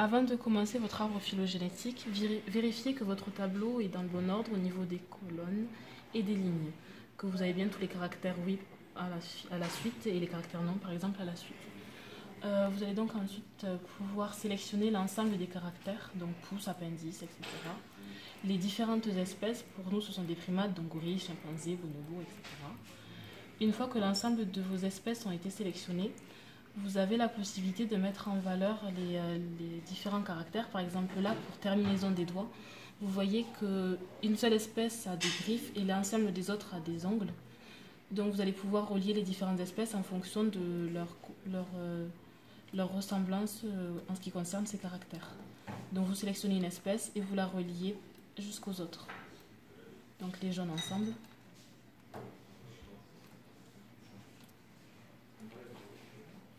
Avant de commencer votre arbre phylogénétique, vérifiez que votre tableau est dans le bon ordre au niveau des colonnes et des lignes, que vous avez bien tous les caractères oui à la suite et les caractères non par exemple à la suite. Vous allez donc ensuite pouvoir sélectionner l'ensemble des caractères, donc pouce, appendice, etc. Les différentes espèces, pour nous ce sont des primates, donc gorilles, chimpanzés, bonobos, etc. Une fois que l'ensemble de vos espèces ont été sélectionnées, vous avez la possibilité de mettre en valeur les différents caractères. Par exemple là, pour terminaison des doigts, vous voyez qu'une seule espèce a des griffes et l'ensemble des autres a des ongles. Donc vous allez pouvoir relier les différentes espèces en fonction de leur ressemblance en ce qui concerne ces caractères. Donc vous sélectionnez une espèce et vous la reliez jusqu'aux autres. Donc les jaunes ensemble.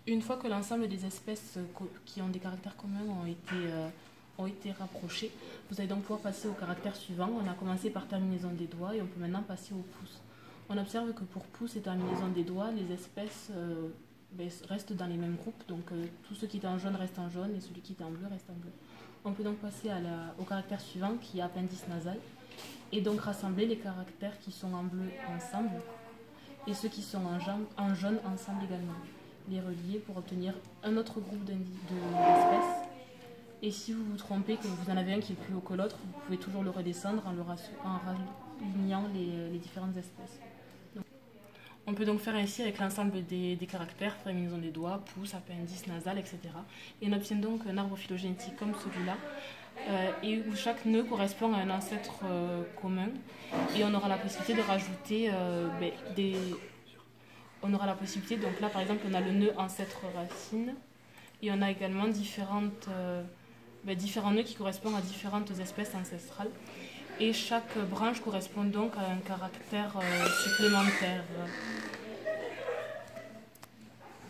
Une fois que l'ensemble des espèces qui ont des caractères communs ont été rapprochés, vous allez donc pouvoir passer au caractère suivant. On a commencé par terminaison des doigts et on peut maintenant passer au pouce. On observe que pour pouce et terminaison des doigts, les espèces restent dans les mêmes groupes. Donc tout ce qui est en jaune reste en jaune et celui qui est en bleu reste en bleu. On peut donc passer au caractère suivant qui est appendice nasal et donc rassembler les caractères qui sont en bleu ensemble et ceux qui sont en jaune ensemble également. Les relier pour obtenir un autre groupe d'espèces. Et si vous vous trompez, que vous en avez un qui est plus haut que l'autre, vous pouvez toujours le redescendre en ralignant les différentes espèces. Donc, on peut donc faire ainsi avec l'ensemble des caractères, terminaison des doigts, pouce, appendice, nasal, etc. Et on obtient donc un arbre phylogénétique comme celui-là, et où chaque nœud correspond à un ancêtre commun. Et on aura la possibilité de rajouter on aura la possibilité, donc là par exemple on a le nœud ancêtre racine et on a également différents nœuds qui correspondent à différentes espèces ancestrales et chaque branche correspond donc à un caractère supplémentaire.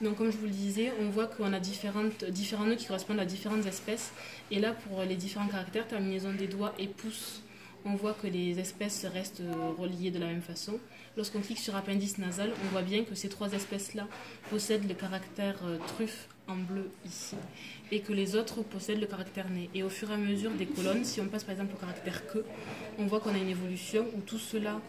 Donc comme je vous le disais, on voit qu'on a différents nœuds qui correspondent à différentes espèces et là pour les différents caractères, terminaison des doigts et pouce, on voit que les espèces restent reliées de la même façon. Lorsqu'on clique sur appendice nasal, on voit bien que ces trois espèces-là possèdent le caractère truffe en bleu ici et que les autres possèdent le caractère nez. Et au fur et à mesure des colonnes, si on passe par exemple au caractère queue, on voit qu'on a une évolution où tous ceux-là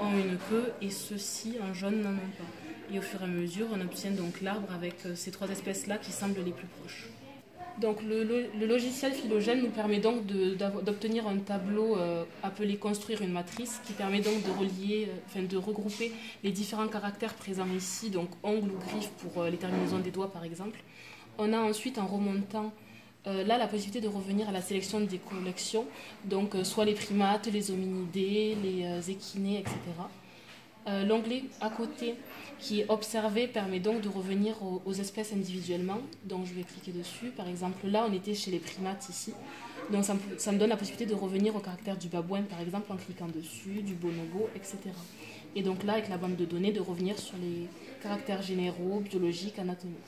ont une queue et ceux-ci en jaune n'en ont pas. Et au fur et à mesure, on obtient donc l'arbre avec ces trois espèces-là qui semblent les plus proches. Donc le logiciel Phylogène nous permet donc d'obtenir un tableau appelé construire une matrice qui permet donc de regrouper les différents caractères présents ici, donc ongles ou griffes pour les terminaisons des doigts par exemple. On a ensuite en remontant là la possibilité de revenir à la sélection des collections, donc soit les primates, les hominidés, les échinés, etc. L'onglet à côté qui est observé permet donc de revenir aux espèces individuellement. Donc je vais cliquer dessus. Par exemple là on était chez les primates ici. Donc ça me donne la possibilité de revenir au caractère du babouin par exemple en cliquant dessus, du bonobo, etc. Et donc là avec la bande de données de revenir sur les caractères généraux, biologiques, anatomiques.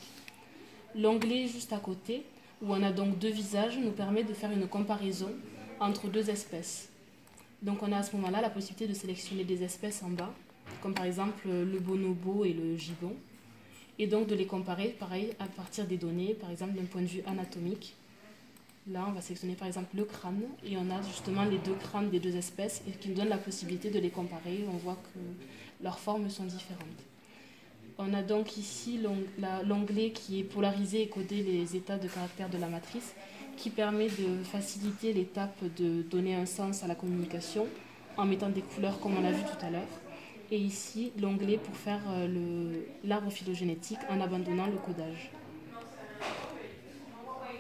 L'onglet juste à côté où on a donc deux visages nous permet de faire une comparaison entre deux espèces. Donc on a à ce moment-là la possibilité de sélectionner des espèces en bas, comme par exemple le bonobo et le gibbon, et donc de les comparer, pareil, à partir des données, par exemple d'un point de vue anatomique. Là, on va sélectionner par exemple le crâne, et on a justement les deux crânes des deux espèces, et qui nous donne la possibilité de les comparer. On voit que leurs formes sont différentes. On a donc ici l'onglet qui est polarisé et codé les états de caractère de la matrice, qui permet de faciliter l'étape de donner un sens à la communication, en mettant des couleurs comme on l'a vu tout à l'heure. Et ici, l'onglet pour faire l'arbre phylogénétique en abandonnant le codage.